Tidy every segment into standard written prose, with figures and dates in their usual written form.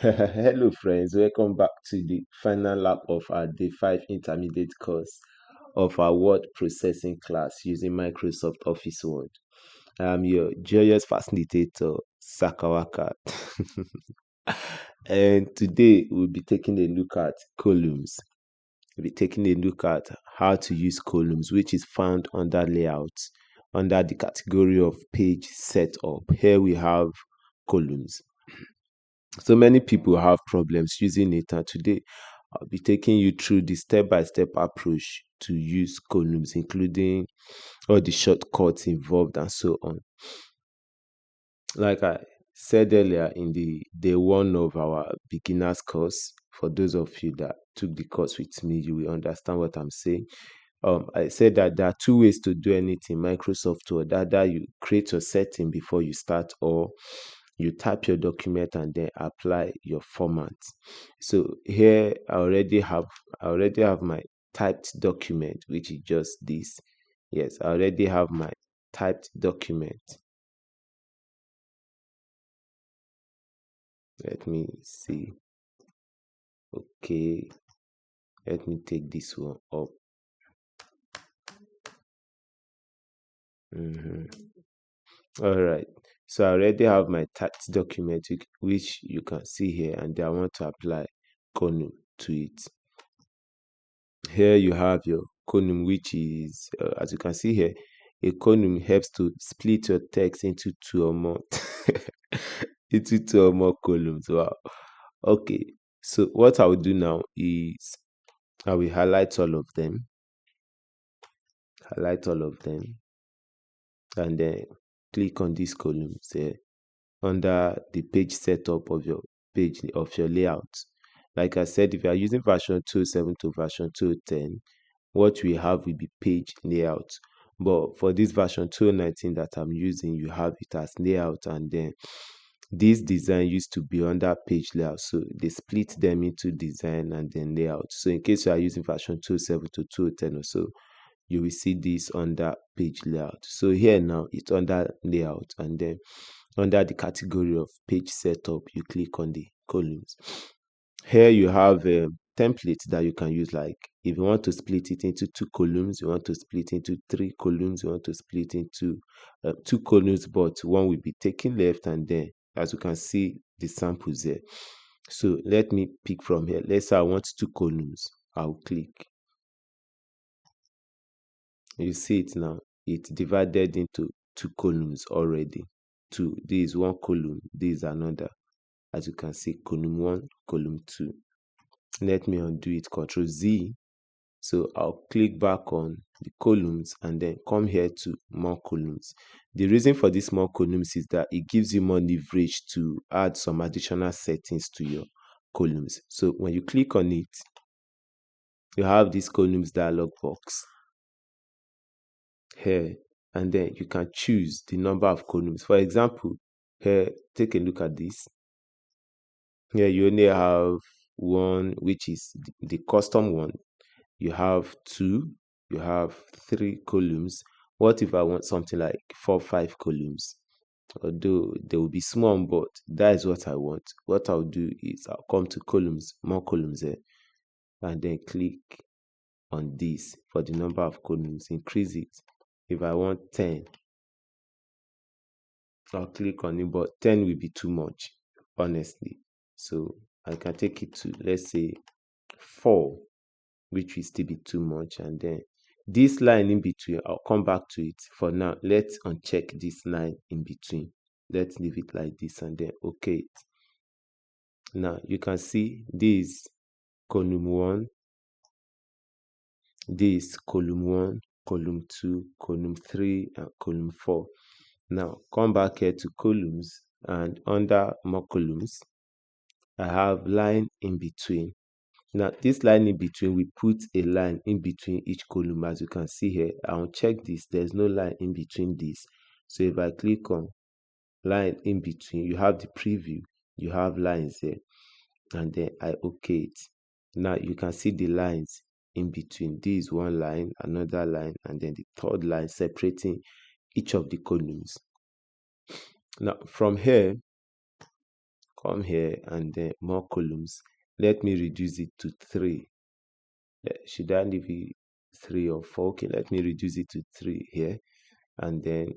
Hello, friends. Welcome back to the final lap of our Day 5 intermediate course of our word processing class using Microsoft Office Word. I am your joyous facilitator, Sakawaka. And today we'll be taking a look at columns. We'll be taking a look at how to use columns, which is found under layout, under the category of page setup. Here we have columns. So many people have problems using it, and today I'll be taking you through the step-by-step approach to use columns, including all the shortcuts involved and so on. Like I said earlier in the day one of our beginners course, for those of you that took the course with me, you will understand what I'm saying. I said that there are two ways to do anything Microsoft Word. Either you create your setting before you start, or you type your document and then apply your format. So here I already have my typed document, which is just this. Yes, I already have my typed document. Let me see. Okay, let me take this one up. All right, so I already have my typed document, which you can see here, and I want to apply column to it. Here you have your column, which is, as you can see here, a column helps to split your text into two or more into two or more columns. Wow. Okay, so what I will do now is I will highlight all of them, and then click on these columns here under the page setup of your page of your layout. Like I said, if you are using version 2.7 to version 2.10, what we have will be page layout. But for this version 2.19 that I'm using, you have it as layout, and then this design used to be under page layout. So they split them into design and then layout. So in case you are using version 2.7 to 2.10 or so, you will see this under page layout. So here now it's under layout, and then under the category of page setup, you click on the columns. Here you have a template that you can use. Like if you want to split it into two columns, you want to split into three columns, you want to split into two columns, but one will be taken left, and then as you can see the samples there. So let me pick from here. Let's say I want two columns. I'll click. You see it now. It's divided into two columns already. Two. This is one column. This is another. As you can see, column 1, column 2. Let me undo it. Control Z. So I'll click back on the columns and then come here to more columns. The reason for these more columns is that it gives you more leverage to add some additional settings to your columns. So when you click on it, you have this columns dialog box here, and then you can choose the number of columns. For example, here, take a look at this. Here you only have one, which is the custom one. You have 2, you have 3 columns. What if I want something like 4, 5 columns? Although they will be small, but that is what I want. What I'll do is I'll come to columns, more columns there, and then click on this for the number of columns. Increase it. If I want 10, I'll click on it, but 10 will be too much, honestly. So I can take it to, let's say, 4, which will still be too much. And then this line in between, I'll come back to it. For now, let's uncheck this line in between. Let's leave it like this, and then okay it. Now you can see this column 1, this column 1, column 2, column 3, and column 4. Now come back here to columns, and under more columns, I have line in between. Now this line in between, we put a line in between each column. As you can see here, I'll check this. There's no line in between this. So if I click on line in between, you have the preview, you have lines here, and then I okay it. Now you can see the lines in between. This is one line, another line, and then the third line separating each of the columns. Now from here, come here and then more columns. Let me reduce it to 3. Should I leave it 3 or 4? Okay, let me reduce it to 3 here, and then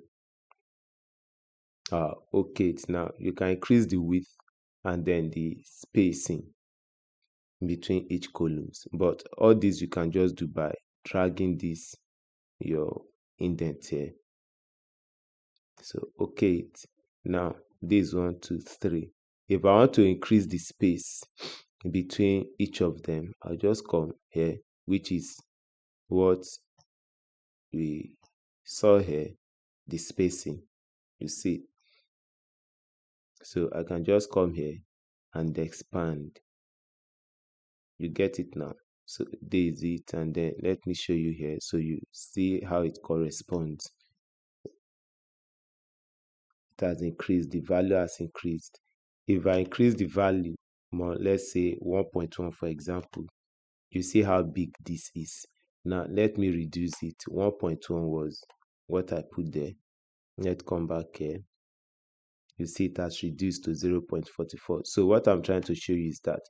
okay, now you can increase the width and then the spacing between each columns, but all this you can just do by dragging this your indent here. So okay, now this 1 2 3. If I want to increase the space between each of them, I'll just come here, which is what we saw here, the spacing, you see. So I can just come here and expand. You get it now? So this is it, and then let me show you here so you see how it corresponds. It has increased, the value has increased. If I increase the value more, let's say 1.1 for example, you see how big this is. Now let me reduce it. 1.1 was what I put there. Let's come back here. You see it has reduced to 0.44. So what I'm trying to show you is that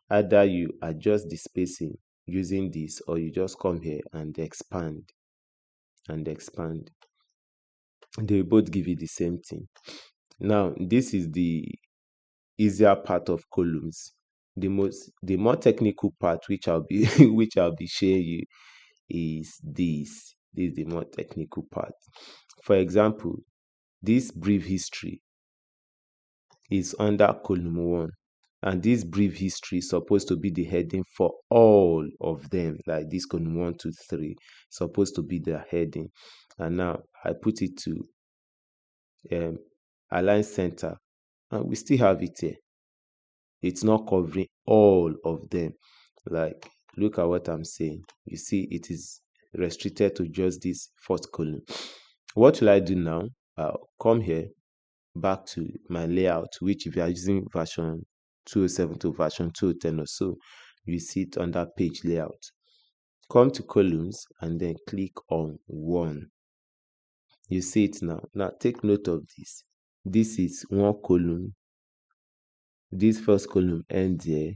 either you adjust the spacing using this, or you just come here and expand and expand. They both give you the same thing. Now this is the easier part of columns. The more technical part, which I'll be which I'll be showing you, is this. This is the more technical part. For example, this brief history is under column 1, and this brief history is supposed to be the heading for all of them. Like this column 1 2 3 supposed to be the heading, and now I put it to align center, and we still have it here. It's not covering all of them. Like, look at what I'm saying. You see, it is restricted to just this first column. What will I do now? I'll come here back to my layout, which if you are using version 207 to version 210 or so, you see it under page layout. Come to columns and then click on 1. You see it now. Now take note of this. This is one column. This first column ends here,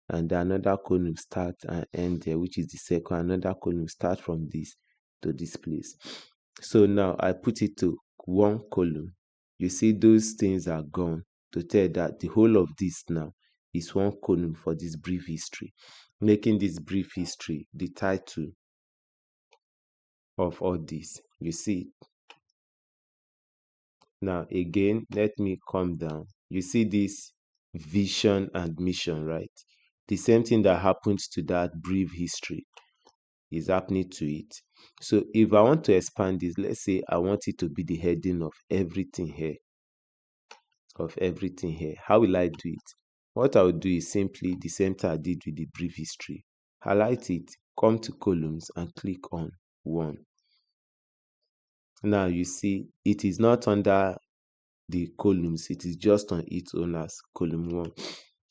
and another column start and end there, which is the second. Another column start from this to this place. So now I put it to one column. You see those things are gone, to tell that the whole of this now is one column for this brief history, making this brief history the title of all this. You see. Now again, let me come down. You see this vision and mission, right? The same thing that happens to that brief history is happening to it. So if I want to expand this, let's say I want it to be the heading of everything here. How will I do it? What I will do is simply the same thing I did with the brief history. Highlight it, come to columns and click on 1. Now you see it is not under the columns, it is just on its own as column 1.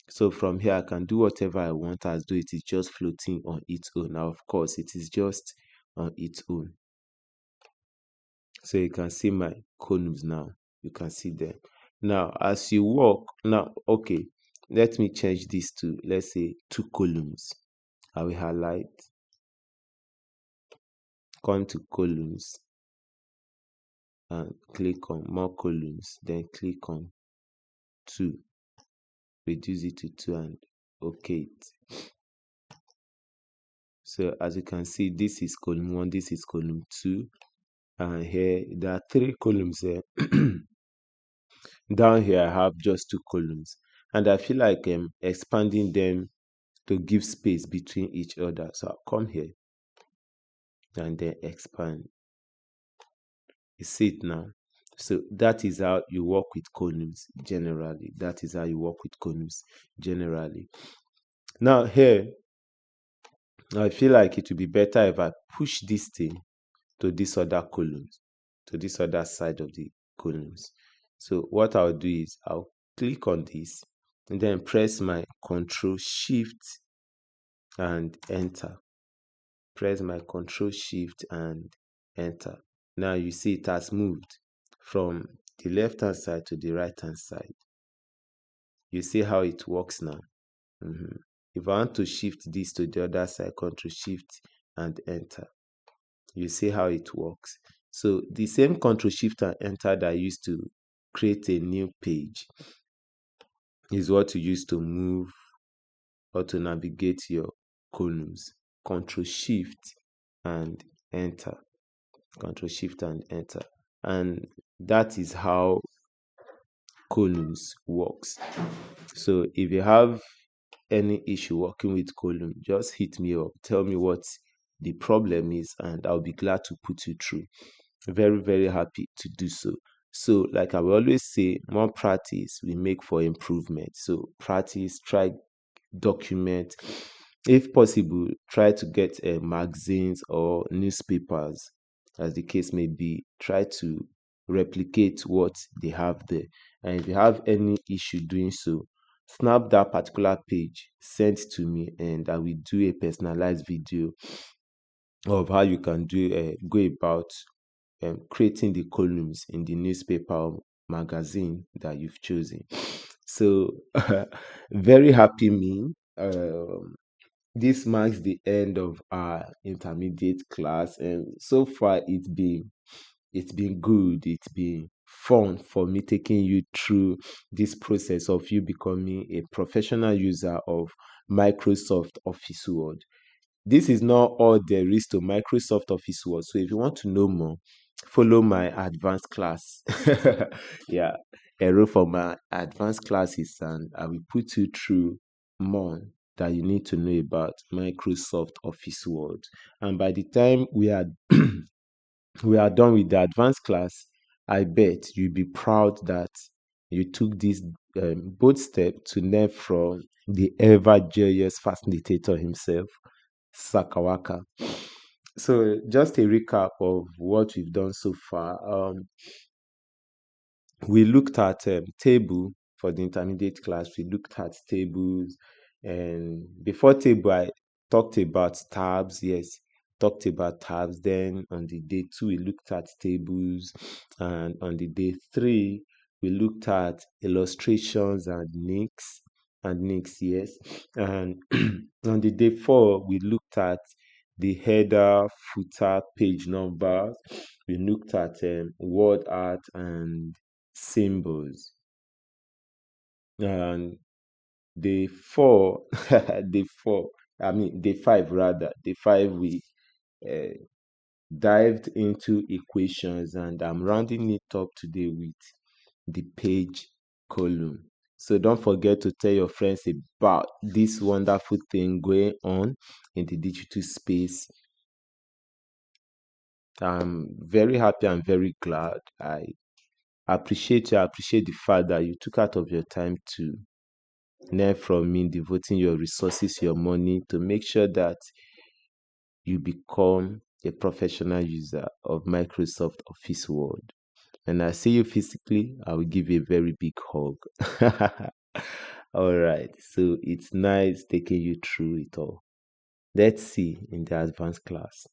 So from here I can do whatever I want, as though it is just floating on its own. Now of course it is just on its own. So you can see my columns now. You can see them. Now as you walk, now okay, let me change this to, let's say, 2 columns. I will highlight, come to columns and click on more columns, then click on 2, reduce it to 2 and okay it. So as you can see, this is column 1, this is column 2, and here there are 3 columns here. Down here I have just 2 columns, and I feel like expanding them to give space between each other. So I'll come here and then expand. You see it now. So that is how you work with columns generally. Now here, I feel like it would be better if I push this thing to this other columns, to this other side of the columns. So what I'll do is I'll click on this and then press my Control Shift and enter. Press my Control Shift and enter. Now you see it has moved from the left hand side to the right hand side. You see how it works now. If I want to shift this to the other side, Control Shift and enter. You see how it works. So the same Control Shift and enter that I used to create a new page is what you use to move or to navigate your columns. Control Shift and enter. Control Shift and enter. And that is how columns works. So if you have any issue working with column, just hit me up, tell me what the problem is, and I'll be glad to put you through. Very, very happy to do so. So, like I will always say, more practice we make for improvement. So, practice, try, document. If possible, try to get magazines or newspapers, as the case may be. Try to replicate what they have there. And if you have any issue doing so, snap that particular page, send to me, and I will do a personalized video of how you can go about creating the columns in the newspaper or magazine that you've chosen. So, very happy me. This marks the end of our intermediate class, and so far it's been good. It's been fun for me taking you through this process of you becoming a professional user of Microsoft Office Word. This is not all there is to Microsoft Office Word. So if you want to know more, follow my advanced class. Yeah, enroll for my advanced classes, and I will put you through more that you need to know about Microsoft Office Word. And by the time we are we are done with the advanced class, I bet you'll be proud that you took this bold step to learn from the ever joyous facilitator himself, Sakawaka. So, just a recap of what we've done so far. We looked at table for the intermediate class. We looked at tables, and before table, I talked about tabs. Yes, talked about tabs. Then on the day 2, we looked at tables, and on the day 3, we looked at illustrations and links. Yes, and on the day 4, we looked at the header, footer, page numbers. We looked at word art and symbols. And day 4, day 5 rather. Day 5, we uh, dived into equations, and I'm rounding it up today with the page column. So don't forget to tell your friends about this wonderful thing going on in the digital space. I'm very happy and very glad. I appreciate you. I appreciate the fact that you took out of your time to learn from me, devoting your resources, your money to make sure that you become a professional user of Microsoft Office Word. And I see you physically, I will give you a very big hug. All right. So it's nice taking you through it all. Let's see in the advanced class.